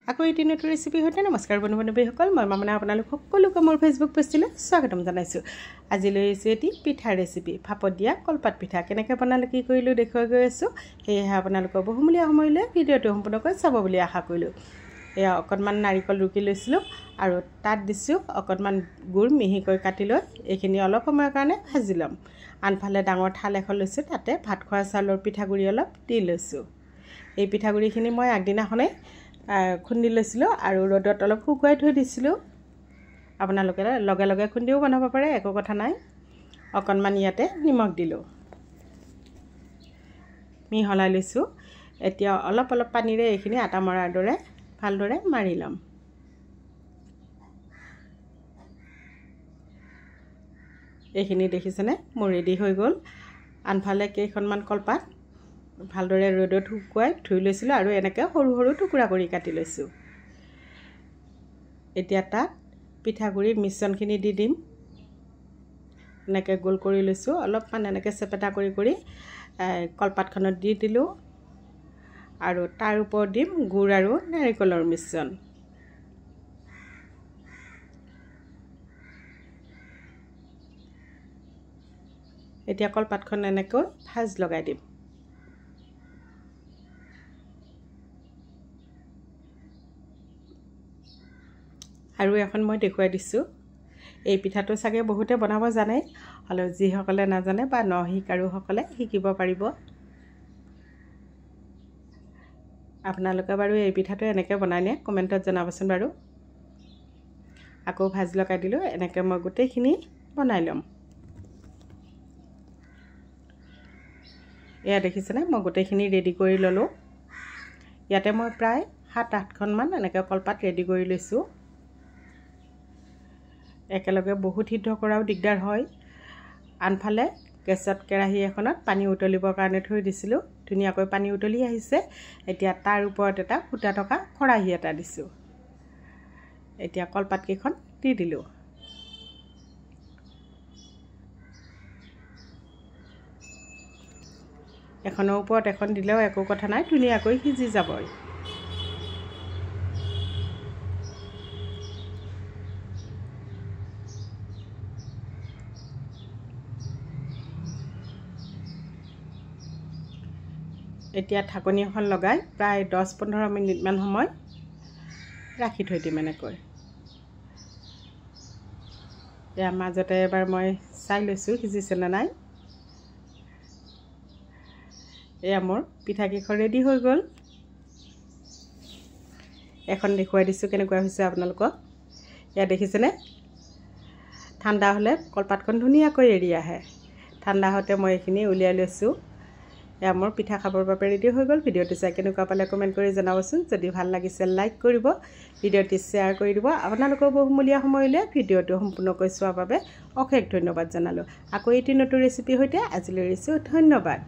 আকৌ এটি নতুন ৰেচিপি হতে নমস্কাৰ বন্ধু বান্ধৱীসকল মই মামনা আপোনালোক সকলোকে মোৰ ফেচবুক পেজলৈ স্বাগতম জনাইছো। আজি লৈ আহিছো এটি পিঠা ৰেচিপি ভাপত দিয়া কলপাত পিঠা কেনেকৈ বনালে কি কৰিলো দেখুৱাই গৈ আছো। সেয়েহে আপোনালোকৰ বহুমূলীয়া সময়লৈ ভিডিঅ'টো সম্পূৰ্ণকৈ চাব বুলি আশা কৰিলো। এয়া অকণমান নাৰিকল ৰুকি লৈছিলো আৰু তাত দিছো অকণমান গুড় মিহিকৈ কাটি লৈ এইখিনি অলপ সময়ৰ কাৰণে ভাজি লম। আনফালে ডাঙৰ থাল এখন লৈছো তাতে ভাত খোৱা চাউলৰ পিঠাগুড়ি অলপ দি লৈছো। এই পিঠাগুড়িখিনি মই আগদিনাখনে খুন্দি লৈছিলো আৰু ৰ'দত অলপ শুকুৱাই থৈ দিছিলো। আপোনালোকে লগে লগে খুন্দিও বনাব পাৰে, একো কথা নাই। অকণমান ইয়াতে নিমখ দিলো, মিহলাই লৈছো। এতিয়া অলপ অলপ পানীৰে এইখিনি আটা মৰাৰ দৰে ভালদৰে মাৰি ল'ম। এইখিনি দেখিছেনে মোৰ ৰেডি হৈ গ'ল। আনফালে কেইখনমান কলপাত ভালদৰে ৰ'দত শুকুৱাই ধুই লৈছিলোঁ আৰু এনেকৈ সৰু সৰু টুকুৰা কৰি কাটি লৈছোঁ। এতিয়া তাত পিঠাগুড়িৰ মিশ্ৰণখিনি দি দিম। এনেকৈ গোল কৰি লৈছোঁ, অলপমান এনেকৈ চেপেটা কৰি কৰি কলপাতখনত দি দিলোঁ আৰু তাৰ ওপৰত দিম গুড় আৰু নাৰিকলৰ মিশ্ৰণ। এতিয়া কলপাতখন এনেকৈ ভাঁজ লগাই দিম। আৰু এখন মই দেখুৱাই দিছোঁ। এই পিঠাটো চাগে বহুতে বনাব জানে, হ'লেও যিসকলে নাজানে বা নশিকাৰুসকলে শিকিব পাৰিব। আপোনালোকে বাৰু এই পিঠাটো এনেকৈ বনাইনে কমেণ্টত জনাবচোন বাৰু। আকৌ ভাজ লগাই দিলোঁ। এনেকৈ মই গোটেইখিনি বনাই ল'ম। এয়া দেখিছেনে মই গোটেইখিনি ৰেডি কৰি ল'লোঁ। ইয়াতে মই প্ৰায় 7-8খনমান এনেকৈ কলপাত ৰেডি কৰি লৈছোঁ। একেলগে বহুত সিদ্ধ কৰাও দিগদাৰ হয়। আনফালে গেছত কেৰাহী এখনত পানী উতলিবৰ কাৰণে থৈ দিছিলোঁ। ধুনীয়াকৈ পানী উতলি আহিছে। এতিয়া তাৰ ওপৰত এটা ফুটা থকা খৰাহী এটা দিছোঁ। এতিয়া কলপাতকেইখন দি দিলোঁ। এখনৰ ওপৰত এখন দিলেও একো কথা নাই, ধুনীয়াকৈ সিজি যাব। এতিয়া ঢাকনি এখন লগাই প্ৰায় 10-15 মিনিটমান সময় ৰাখি থৈ দিম এনেকৈ। এয়া মাজতে এবাৰ মই চাই লৈছোঁ সিজিছেনে নাই। এয়া মোৰ পিঠাকেইখন ৰেডি হৈ গ'ল। এখন দেখুৱাই দিছোঁ কেনেকুৱা হৈছে আপোনালোকক। এয়া দেখিছেনে ঠাণ্ডা হ'লে কলপাতখন ধুনীয়াকৈ এৰি আহে। ঠাণ্ডা হওঁতে মই এইখিনি উলিয়াই লৈছোঁ। এয়া মোৰ পিঠা খাবৰ বাবে ৰেডি হৈ গ'ল। ভিডিঅ'টো চাই কেনেকুৱা পালে কমেণ্ট কৰি জনাবচোন। যদি ভাল লাগিছে লাইক কৰিব, ভিডিঅ'টি শ্বেয়াৰ কৰি দিব। আপোনালোকৰ বহুমূলীয়া সময়লৈ ভিডিঅ'টো সম্পূৰ্ণকৈ চোৱাৰ বাবে অশেষ ধন্যবাদ জনালোঁ। আকৌ এটি নতুন ৰেচিপিৰ সৈতে আজিলৈ এৰিছোঁ। ধন্যবাদ।